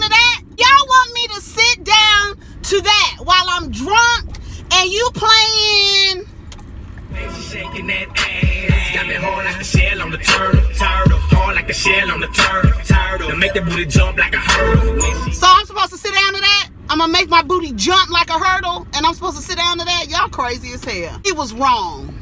down to that? Y'all want me to sit down to that while I'm drunk and you playing? Shaking that ass, got me hard like a shell on the turtle, hard like a shell on the turtle, to make the booty jump like a hurdle. So I'm supposed to sit down to that? I'm gonna make my booty jump like a hurdle, and I'm supposed to sit down to that? Y'all crazy as hell. He was wrong.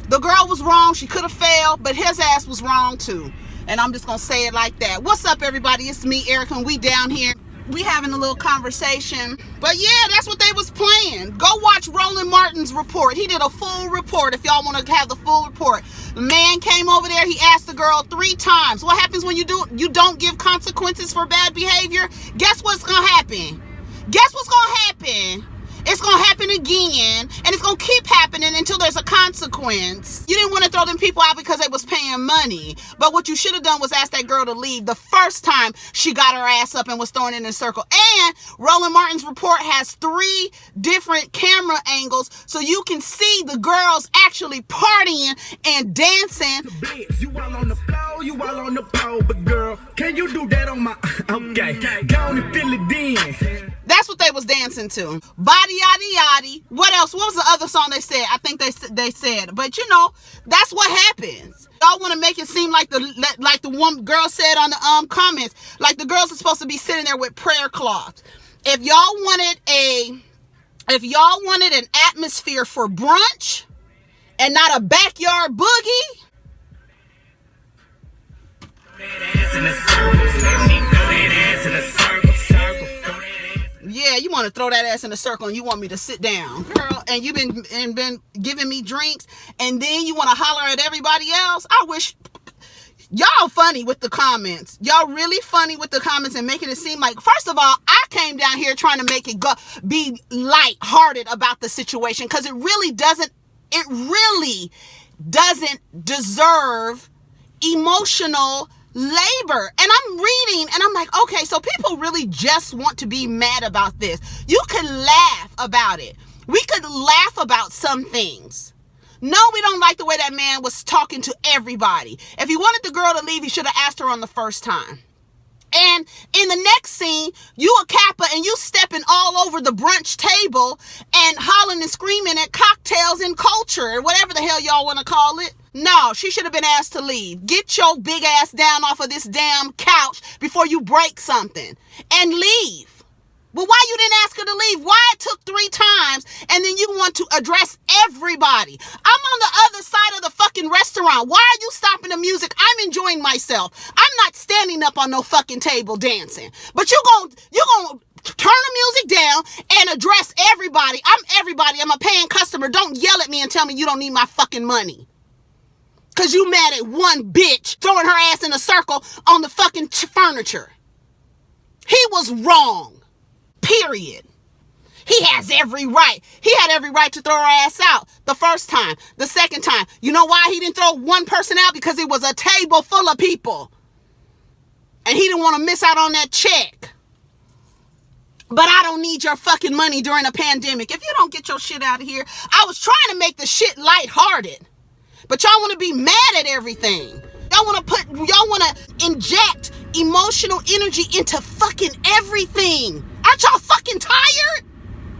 The girl was wrong. She could have failed, but his ass was wrong too. And I'm just gonna say it like that. What's up, everybody? It's me, Erica, and we down here. We having a little conversation. But yeah, that's what they was playing. Go watch Roland Martin's report. He did a full report if y'all want to have the full report. The man came over there. He asked the girl 3 times. What happens when you don't give consequences for bad behavior? Guess what's gonna happen? Guess what's gonna happen? It's gonna happen again, and it's gonna keep happening until there's a consequence. You didn't want to throw them people out because they was paying money, but what you should have done was ask that girl to leave the first time she got her ass up and was thrown in a circle. And Roland Martin's report has 3 different camera angles, so you can see the girls actually partying and dancing. You all on the floor, you all on the pole, but girl, can you do that on my... Okay, go on and feel it then. That's what they was dancing to. Body yaddy yaddy. What else? What was the other song they said? I think they said. But you know, that's what happens. Y'all want to make it seem like the one girl said on the comments, like the girls are supposed to be sitting there with prayer cloths. If y'all wanted an atmosphere for brunch and not a backyard boogie. Yeah, you want to throw that ass in a circle and you want me to sit down, girl, and you've been giving me drinks, and then you want to holler at everybody else. I wish y'all funny with the comments. Y'all really funny with the comments and making it seem like, first of all, I came down here trying to make it be lighthearted about the situation, because it really doesn't deserve emotional labor. And I'm reading and I'm like, okay, so people really just want to be mad about this. You could laugh about it. We could laugh about some things. No, we don't like the way that man was talking to everybody. If he wanted the girl to leave, he should have asked her on the first time. And in the next scene, you a Kappa and you stepping all over the brunch table and hollering and screaming at Kocktails and culture, or whatever the hell y'all want to call it. No, she should have been asked to leave. Get your big ass down off of this damn couch before you break something and leave. But why you didn't ask her to leave? Why it took 3 times and then you want to address everybody? I'm on the other side of the fucking restaurant. Why are you stopping the music? I'm enjoying myself. I'm not standing up on no fucking table dancing. But you gonna turn the music down and address everybody. I'm everybody. I'm a paying customer. Don't yell at me and tell me you don't need my fucking money. Because you mad at one bitch throwing her ass in a circle on the fucking furniture. He was wrong. Period. He has every right. He had every right to throw her ass out the first time. The second time. You know why he didn't throw one person out? Because it was a table full of people. And he didn't want to miss out on that check. But I don't need your fucking money during a pandemic. If you don't get your shit out of here. I was trying to make the shit lighthearted. But y'all want to be mad at everything. Y'all want to inject emotional energy into fucking everything. Aren't y'all fucking tired?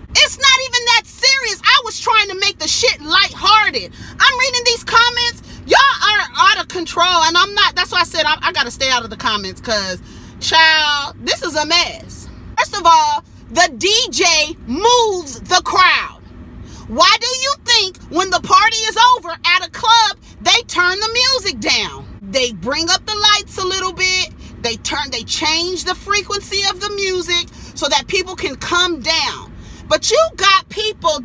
It's not even that serious. I was trying to make the shit lighthearted. I'm reading these comments. Y'all are out of control, and I'm not. That's why I said I got to stay out of the comments, because, child, this is a mess. First of all, the DJ moves the crowd. Why do you think when the party is over at a club, they turn the music down? They bring up the lights a little bit. They change the frequency of the music so that people can come down. But you got people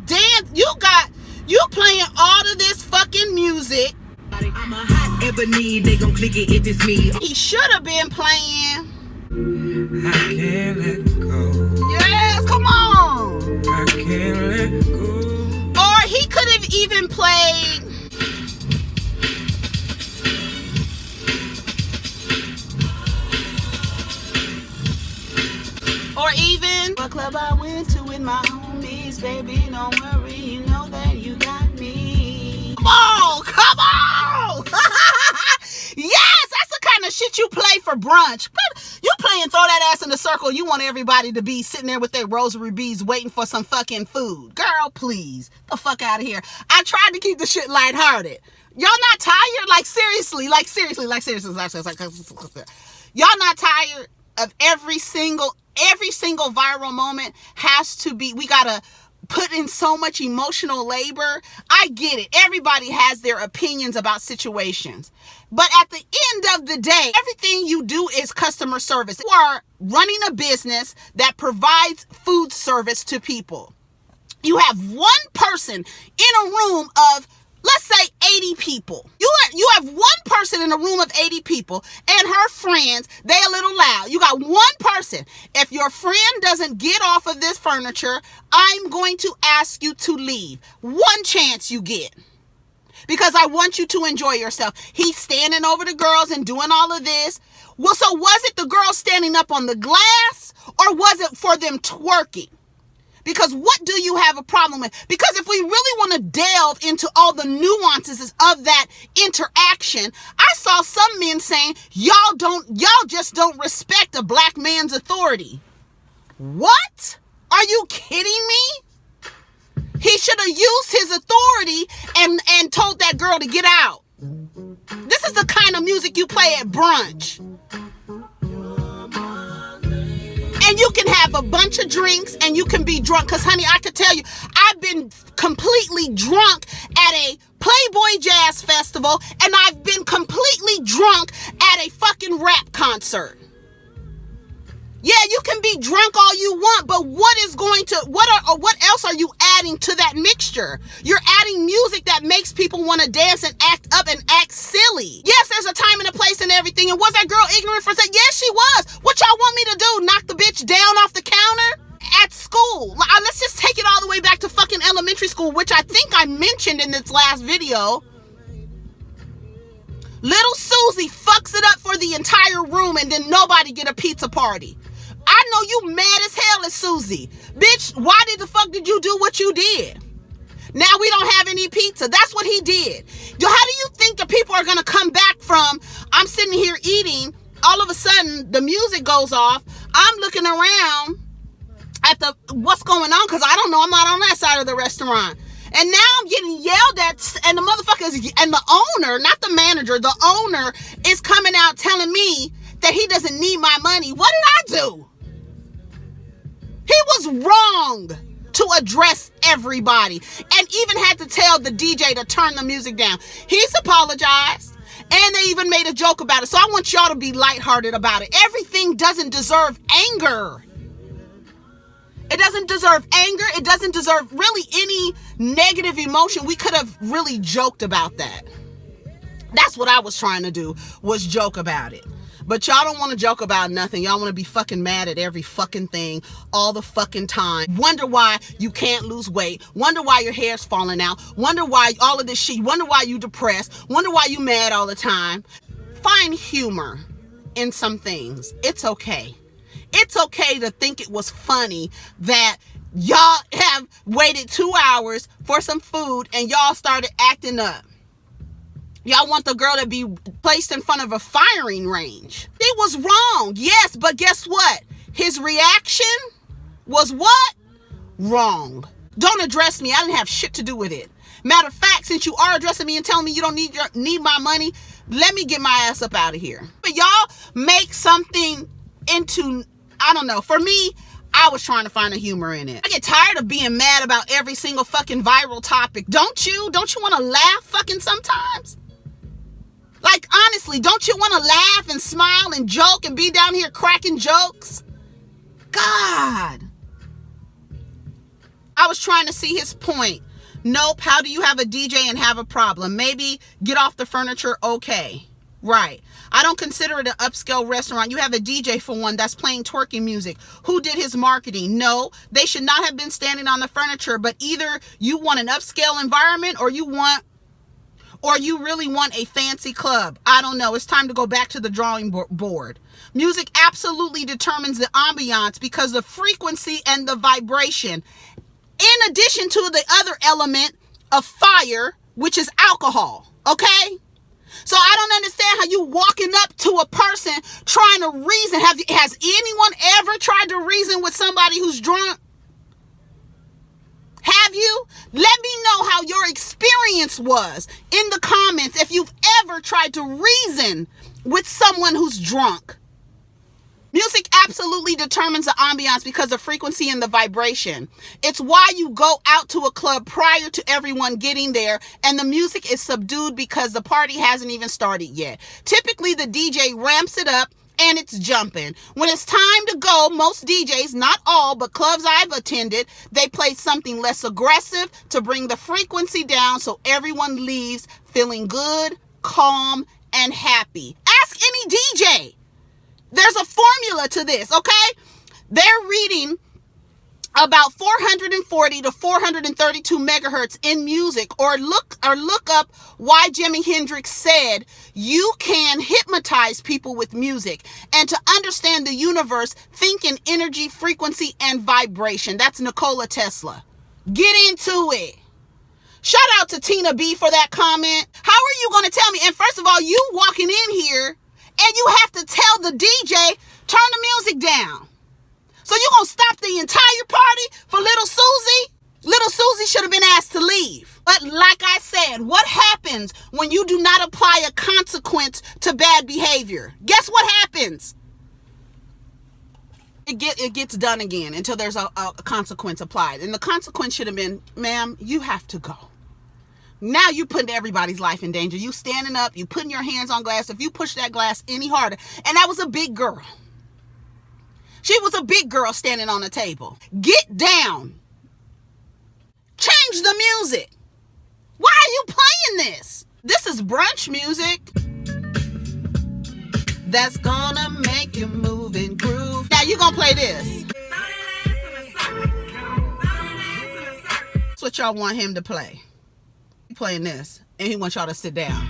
you playing all of this fucking music. I'm a hot ebony, they gon' click it if it's me. He should have been playing. I can't let go. Yes, come on. I can't let go. Or he could have even played. Or even what club I went to with my homies, baby, don't worry, you know that you got me. Come on, come on. Yes, that's the kind of shit you play for brunch. But you playing throw that ass in the circle. You want everybody to be sitting there with their rosary beads waiting for some fucking food. Girl, please. The fuck out of here. I tried to keep the shit lighthearted. Y'all not tired? Like seriously. Y'all not tired of every single viral moment has to be, we gotta put in so much emotional labor. I get it. Everybody has their opinions about situations. But at the end of the day, everything you do is customer service. You are running a business that provides food service to people. You have one person in a room of, let's say, 80 people. You have one person in a room of 80 people and her friends, they a little loud. You got one person. If your friend doesn't get off of this furniture, I'm going to ask you to leave. One chance you get. Because I want you to enjoy yourself. He's standing over the girls and doing all of this. Well, so was it the girls standing up on the glass or was it for them twerking? Because what do you have a problem with? Because if we really want to delve into all the nuances of that interaction, I saw some men saying, y'all just don't respect a black man's authority. What? Are you kidding me? He should have used his authority and told that girl to get out. This is the kind of music you play at brunch. And you can have a bunch of drinks and you can be drunk. Because, honey, I could tell you, I've been completely drunk at a Playboy Jazz Festival and I've been completely drunk at a fucking rap concert. Yeah, you can be drunk all you want, but what else are you adding to that mixture? You're adding music that makes people want to dance and act up and act silly. Yes, there's a time and a place and everything. And was that girl ignorant for saying? Yes, she was. What y'all want me to do? Knock the bitch down off the counter? At school. Let's just take it all the way back to fucking elementary school, which I think I mentioned in this last video. Little Susie fucks it up for the entire room and then nobody get a pizza party. I know you mad as hell at Susie. Bitch, why the fuck did you do what you did? Now we don't have any pizza. That's what he did. How do you think the people are going to come back from, I'm sitting here eating, all of a sudden the music goes off, I'm looking around at what's going on because I don't know, I'm not on that side of the restaurant. And now I'm getting yelled at, and the motherfuckers, and the owner, not the manager, the owner is coming out telling me that he doesn't need my money. What did I do? He was wrong to address everybody and even had to tell the DJ to turn the music down. He's apologized and they even made a joke about it. So I want y'all to be lighthearted about it. Everything doesn't deserve anger. It doesn't deserve anger. It doesn't deserve really any negative emotion. We could have really joked about that. That's what I was trying to do, was joke about it. But y'all don't want to joke about nothing. Y'all want to be fucking mad at every fucking thing all the fucking time. Wonder why you can't lose weight. Wonder why your hair's falling out. Wonder why all of this shit. Wonder why you depressed. Wonder why you mad all the time. Find humor in some things. It's okay. It's okay to think it was funny that y'all have waited 2 hours for some food and y'all started acting up. Y'all want the girl to be placed in front of a firing range. It was wrong, yes, but guess what? His reaction was what? Wrong. Don't address me. I didn't have shit to do with it. Matter of fact, since you are addressing me and telling me you don't need my money, let me get my ass up out of here. But y'all make something into, I don't know. For me, I was trying to find a humor in it. I get tired of being mad about every single fucking viral topic. Don't you? Don't you want to laugh fucking sometimes? Like, honestly, don't you want to laugh and smile and joke and be down here cracking jokes? God. I was trying to see his point. Nope. How do you have a DJ and have a problem? Maybe get off the furniture. Okay. Right. I don't consider it an upscale restaurant. You have a DJ for one that's playing twerking music. Who did his marketing? No, they should not have been standing on the furniture, but either you want an upscale environment or you really want a fancy club. I don't know. It's time to go back to the drawing board. Music absolutely determines the ambiance because the frequency and the vibration, in addition to the other element of fire, which is alcohol. Okay? So I don't understand how you walking up to a person trying to reason. Has anyone ever tried to reason with somebody who's drunk? Have you? Let me know how your experience was in the comments if you've ever tried to reason with someone who's drunk. Music absolutely determines the ambiance because of frequency and the vibration. It's why you go out to a club prior to everyone getting there, and the music is subdued because the party hasn't even started yet. Typically, the DJ ramps it up and it's jumping. When it's time to go, most DJs, not all, but clubs I've attended, they play something less aggressive to bring the frequency down so everyone leaves feeling good, calm, and happy. Ask any DJ. There's a formula to this, okay? They're reading about 440 to 432 megahertz in music, or look up why Jimi Hendrix said you can hypnotize people with music. And to understand the universe, think in energy, frequency, and vibration. That's Nikola Tesla. Get into it. Shout out to Tina B for that comment. How are you going to tell me? And first of all, you walking in here and you have to tell the DJ, turn the music down. So you're going to stop the entire party for little Susie? Little Susie should have been asked to leave. But like I said, what happens when you do not apply a consequence to bad behavior? Guess what happens? It gets done again until there's a consequence applied. And the consequence should have been, ma'am, you have to go. Now you putting everybody's life in danger. You standing up, you putting your hands on glass. If you push that glass any harder, and that was a big girl. She was a big girl standing on the table. Get down. Change the music. Why are you playing this? This is brunch music. That's gonna make you move and groove. Now you gonna play this. That's what y'all want him to play. He playing this, and he wants y'all to sit down.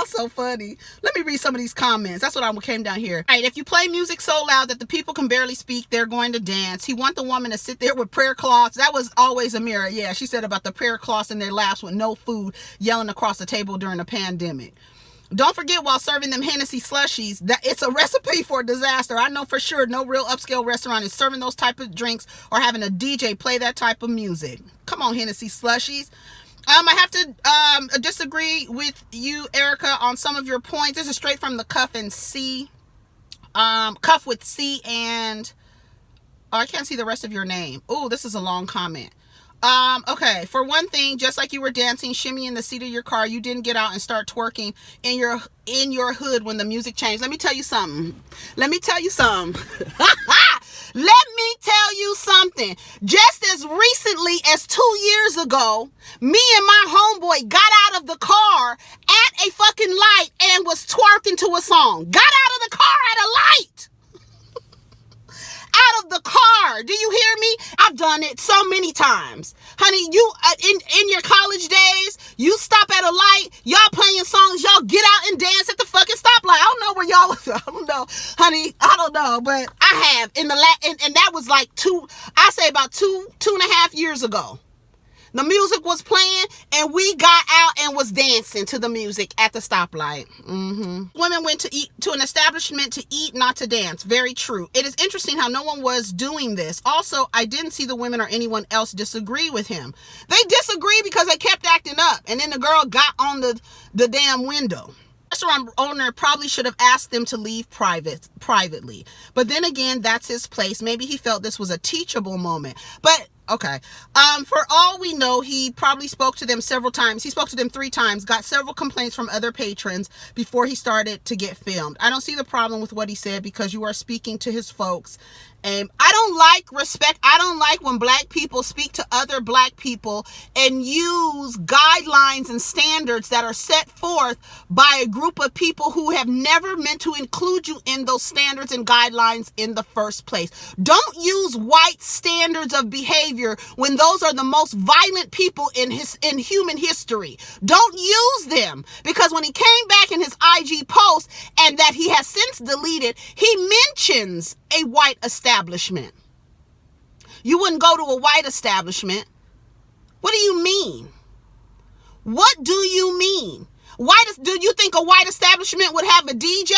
So funny. Let me read some of these comments. That's what I came down here. All right, if you play music so loud that the people can barely speak, they're going to dance. He want the woman to sit there with prayer cloths. That was always Amira. Yeah, she said about the prayer cloths in their laps with no food, yelling across the table during the pandemic. Don't forget, while serving them Hennessy slushies, that it's a recipe for disaster. I know for sure no real upscale restaurant is serving those type of drinks or having a DJ play that type of music. Come on, Hennessy slushies. I have to disagree with you, Erica, on some of your points. This is straight from the Cuff and C. Cuff with C and... Oh, I can't see the rest of your name. Oh, this is a long comment. Okay, for one thing, just like you were dancing, shimmy in the seat of your car, you didn't get out and start twerking in your hood when the music changed. Let me tell you something. Let me tell you something. Just as recently as 2 years ago, me and my homeboy got out of the car at a fucking light and was twerking to a song. Got out of the car at a light. Out of the car. Do you hear me? I've done it so many times. Honey, you in your college days, you stop at a light, y'all playing songs, y'all get out and dance at the fucking stoplight. I don't know where y'all was. I don't know. Honey, I don't know, but I have in the and that was like about two and a half years ago. The music was playing and we got out and was dancing to the music at the stoplight. Women went to an establishment to eat, not to dance. Very true. It is interesting how no one was doing this. Also, I didn't see the women or anyone else disagree with him. They disagree because they kept acting up. And then the girl got on the damn window. Restaurant owner probably should have asked them to leave privately. But then again, that's his place. Maybe he felt this was a teachable moment. But okay. For all we know, he probably spoke to them several times. He spoke to them 3 times, got several complaints from other patrons before he started to get filmed. I don't see the problem with what he said because you are speaking to his folks. And I don't like respect. I don't like when black people speak to other black people and use guidelines and standards that are set forth by a group of people who have never meant to include you in those standards and guidelines in the first place. Don't use white standards of behavior when those are the most violent people in human history. Don't use them, because when he came back in his IG post, and that he has since deleted, he mentions a white establishment. You wouldn't go to a white establishment. What do you mean? What do you mean? Do you think a white establishment would have a DJ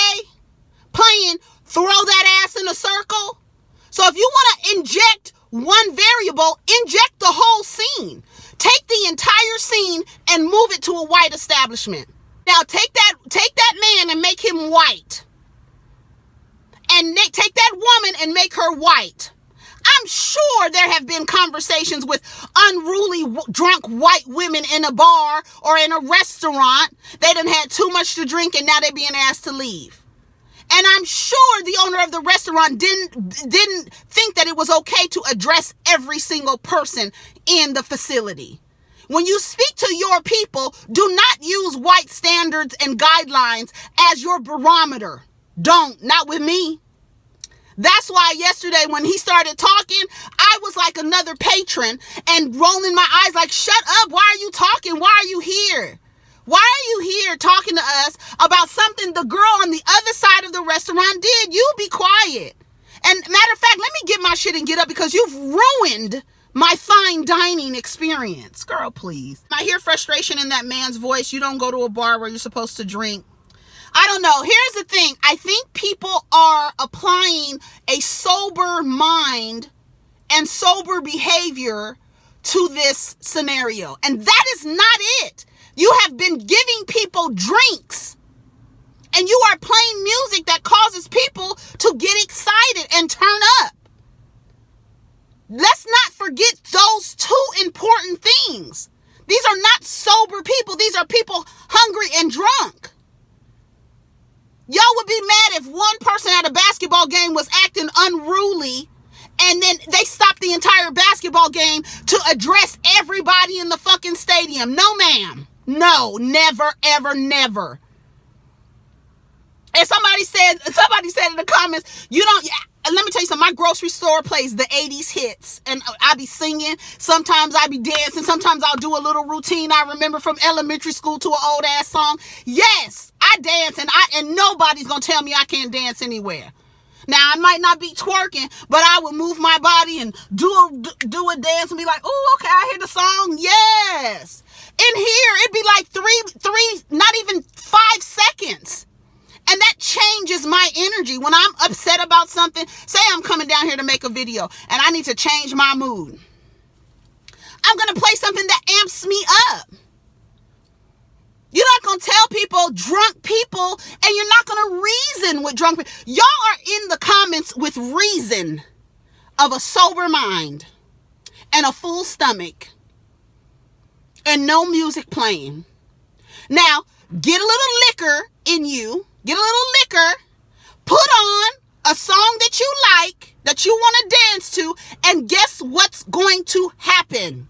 playing Throw That Ass in a Circle? So if you want to inject one variable, inject the whole scene. Take the entire scene and move it to a white establishment. Now take that man and make him white. And take that woman and make her white. I'm sure there have been conversations with unruly, drunk white women in a bar or in a restaurant. They done had too much to drink and now they're being asked to leave. And I'm sure the owner of the restaurant didn't think that it was okay to address every single person in the facility. When you speak to your people, do not use white standards and guidelines as your barometer. Don't. Not with me. That's why yesterday when he started talking, I was like another patron and rolling my eyes like, shut up. Why are you talking? Why are you here? Why are you here talking to us about something the girl on the other side of the restaurant did? You be quiet. And matter of fact, let me get my shit and get up because you've ruined my fine dining experience. Girl, please. I hear frustration in that man's voice. You don't go to a bar where you're supposed to drink. I don't know. Here's the thing. I think people are applying a sober mind and sober behavior to this scenario. And that is not it. You have been giving people drinks and you are playing music that causes people to get excited and turn up. Let's not forget those two important things. These are not sober people. These are people hungry and drunk. Y'all would be mad if one person at a basketball game was acting unruly and then they stopped the entire basketball game to address everybody in the fucking stadium. No, ma'am. No, never, ever, never. And somebody said in the comments, let me tell you something, my grocery store plays the 80s hits and I be singing. Sometimes I be dancing. Sometimes I'll do a little routine I remember from elementary school to an old ass song. Yes, I dance and nobody's going to tell me I can't dance anywhere. Now, I might not be twerking, but I would move my body and do a dance and be like, oh, okay, I hear the song. Yes. In here, it'd be like three, not even 5 seconds. And that changes my energy. When I'm upset about something, say I'm coming down here to make a video and I need to change my mood. I'm going to play something that amps me up. You're not going to tell people, drunk people, and you're not going to reason with drunk people. Y'all are in the comments with reason of a sober mind and a full stomach and no music playing. Now, get a little liquor in you. Get a little liquor, put on a song that you like, that you want to dance to, and guess what's going to happen?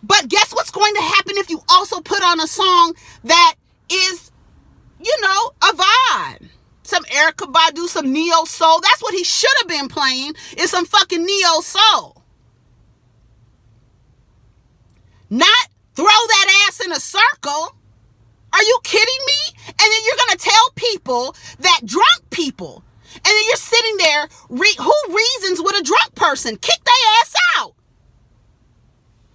But guess what's going to happen if you also put on a song that is, a vibe? Some Erykah Badu, some neo soul. That's what he should have been playing, is some fucking neo soul. Not Throw That Ass in a Circle. Are you kidding me? And then you're going to tell people that drunk people, and then you're sitting there, who reasons with a drunk person? Kick their ass out.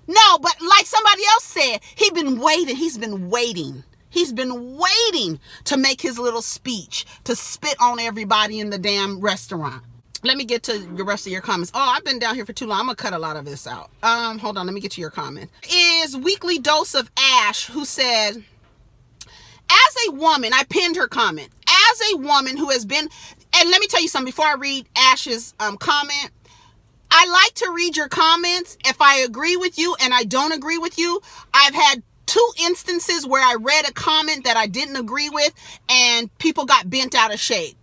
No, but like somebody else said, he's been waiting to make his little speech, to spit on everybody in the damn restaurant. Let me get to the rest of your comments. Oh, I've been down here for too long. I'm going to cut a lot of this out. Hold on. Let me get to your comment. Is Weekly Dose of Ash, who said, as a woman, I pinned her comment. As a woman who has been, and let me tell you something before I read Ash's comment. I like to read your comments if I agree with you and I don't agree with you. I've had 2 instances where I read a comment that I didn't agree with and people got bent out of shape.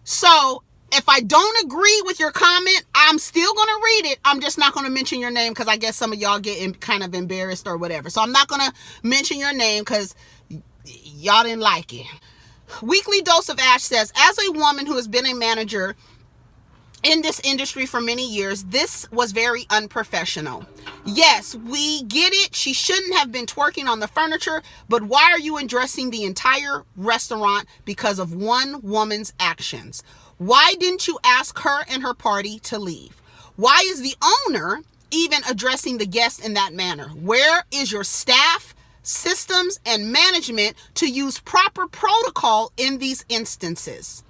So if I don't agree with your comment, I'm still going to read it. I'm just not going to mention your name because I guess some of y'all get kind of embarrassed or whatever. So I'm not going to mention your name because y'all didn't like it. Weekly Dose of Ash says, as a woman who has been a manager in this industry for many years, this was very unprofessional. Yes, we get it. She shouldn't have been twerking on the furniture, but why are you addressing the entire restaurant because of one woman's actions? Why didn't you ask her and her party to leave? Why is the owner even addressing the guests in that manner? Where is your staff systems, and management to use proper protocol in these instances.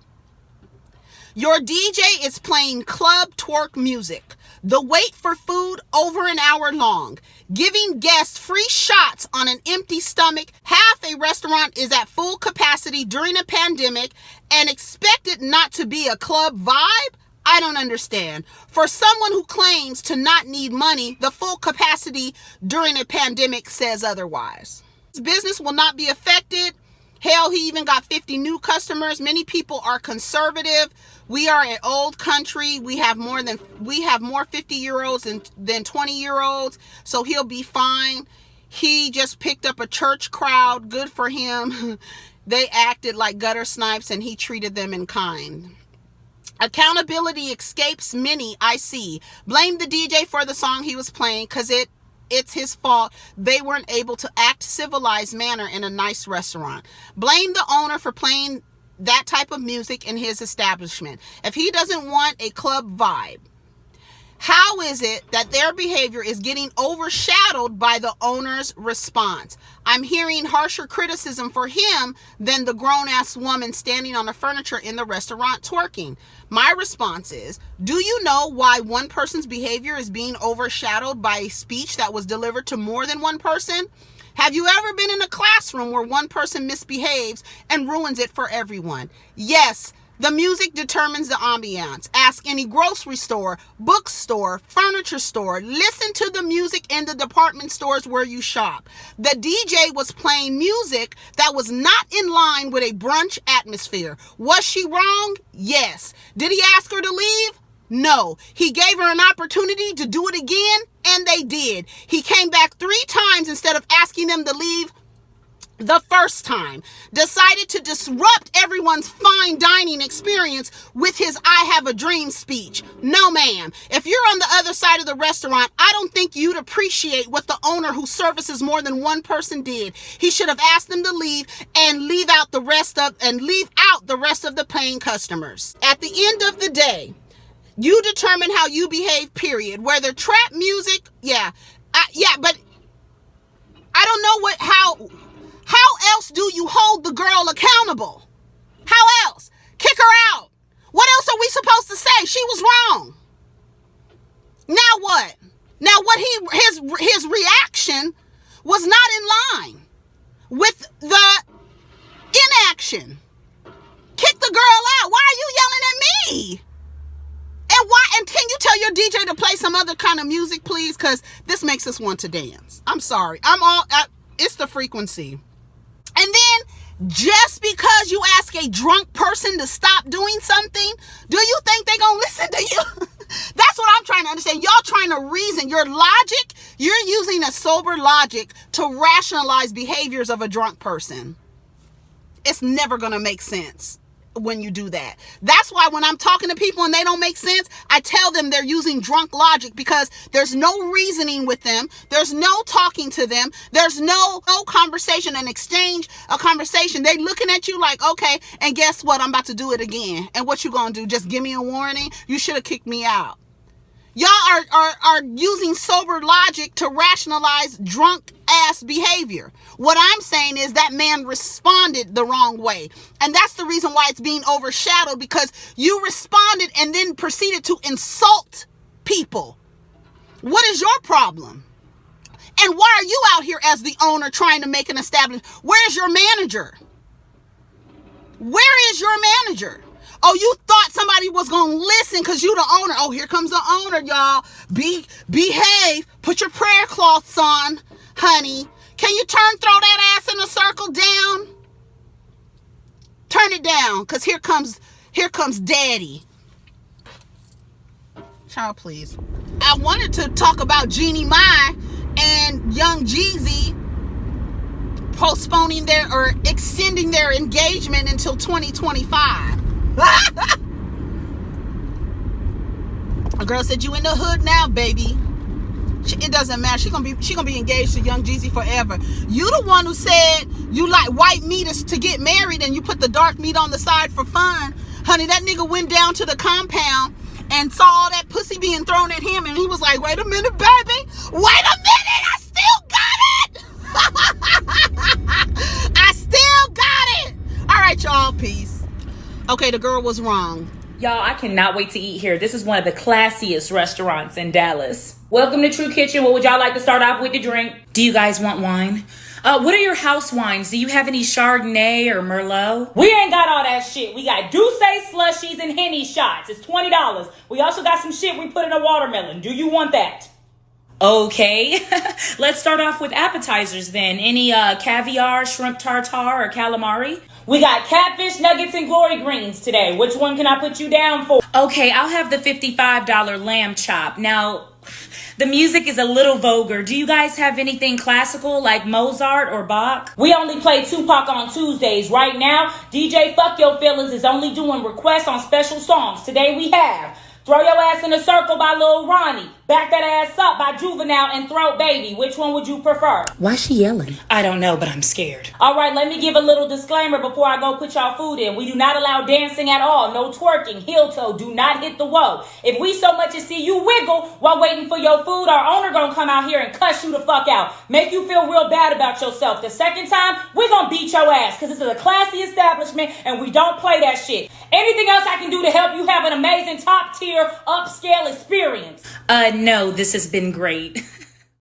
Your DJ is playing club twerk music. The wait for food over an hour long. Giving guests free shots on an empty stomach. Half a restaurant is at full capacity during a pandemic and expect it not to be a club vibe? I don't understand. For someone who claims to not need money, the full capacity during a pandemic says otherwise. His business will not be affected. Hell, he even got 50 new customers. Many people are conservative. We are an old country. We have more 50-year-olds than 20-year-olds. So he'll be fine. He just picked up a church crowd. Good for him. They acted like gutter snipes and he treated them in kind. Accountability escapes many, I see. Blame the DJ for the song he was playing because it's his fault they weren't able to act civilized manner in a nice restaurant. Blame the owner for playing that type of music in his establishment. If he doesn't want a club vibe, how is it that their behavior is getting overshadowed by the owner's response? I'm hearing harsher criticism for him than the grown-ass woman standing on the furniture in the restaurant twerking. My response is, do you know why one person's behavior is being overshadowed by a speech that was delivered to more than one person? Have you ever been in a classroom where one person misbehaves and ruins it for everyone? Yes. The music determines the ambiance. Ask any grocery store, bookstore, furniture store. Listen to the music in the department stores where you shop. The DJ was playing music that was not in line with a brunch atmosphere. Was she wrong? Yes. Did he ask her to leave? No. He gave her an opportunity to do it again, and they did. He came back 3 times instead of asking them to leave the first time. Decided to disrupt everyone's fine dining experience with his I have a dream speech. No, ma'am. If you're on the other side of the restaurant, I don't think you'd appreciate what the owner who services more than one person did. He should have asked them to leave and leave out the rest of the paying customers. At the end of the day, you determine how you behave, period. Whether trap music, but I don't know how else do you hold the girl accountable? How else? Kick her out. What else are we supposed to say? She was wrong. Now what? Now what his reaction was not in line with the inaction. Kick the girl out. Why are you yelling at me? And can you tell your DJ to play some other kind of music, please? Because this makes us want to dance. I'm sorry. It's the frequency. And then, just because you ask a drunk person to stop doing something, do you think they're going to listen to you? That's what I'm trying to understand. Y'all trying to reason. Your logic, you're using a sober logic to rationalize behaviors of a drunk person. It's never going to make sense when you do that. That's why when I'm talking to people and they don't make sense, I tell them they're using drunk logic because there's no reasoning with them. There's no talking to them. There's no conversation, an exchange, a conversation. They looking at you like, okay, and guess what? I'm about to do it again. And what you gonna do? Just give me a warning? You should have kicked me out. Y'all are using sober logic to rationalize drunk ass behavior. What I'm saying is that man responded the wrong way. And that's the reason why it's being overshadowed, because you responded and then proceeded to insult people. What is your problem? And why are you out here as the owner trying to make an establishment? Where's your manager? Where is your manager? Oh, you thought somebody was going to listen because you the owner. Oh, here comes the owner, y'all. Behave. Put your prayer cloths on, honey. Can you throw that ass in a circle down? Turn it down, because here comes daddy. Child, please. I wanted to talk about Jeannie Mai and Young Jeezy postponing extending their engagement until 2025. A girl said, you in the hood now, baby. It doesn't matter. She gonna be engaged to Young Jeezy forever. You the one who said you like white meat to get married and you put the dark meat on the side for fun. Honey, that nigga went down to the compound and saw all that pussy being thrown at him and he was like, wait a minute, baby. Wait a minute, I still got it. right, y'all. Peace. Okay, the girl was wrong. Y'all, I cannot wait to eat here. This is one of the classiest restaurants in Dallas. Welcome to True Kitchen. What would y'all like to start off with to drink? Do you guys want wine? What are your house wines? Do you have any Chardonnay or Merlot? We ain't got all that shit. We got Douce slushies and Henny shots. It's $20. We also got some shit we put in a watermelon. Do you want that? Okay, let's start off with appetizers then. Any caviar, shrimp tartare, or calamari? We got catfish, nuggets, and glory greens today. Which one can I put you down for? Okay, I'll have the $55 lamb chop. Now, the music is a little vulgar. Do you guys have anything classical like Mozart or Bach? We only play Tupac on Tuesdays. Right now, DJ Fuck Your Feelings is only doing requests on special songs. Today we have Throw Your Ass in a Circle by Lil Ronnie, Back That Ass Up by Juvenile, and Throat Baby. Which one would you prefer? Why is she yelling? I don't know, but I'm scared. All right, let me give a little disclaimer before I go put y'all food in. We do not allow dancing at all. No twerking, heel toe, do not hit the whoa. If we so much as see you wiggle while waiting for your food, our owner gonna come out here and cuss you the fuck out. Make you feel real bad about yourself. The second time, we're gonna beat your ass because this is a classy establishment and we don't play that shit. Anything else I can do to help you have an amazing top tier upscale experience? No, this has been great.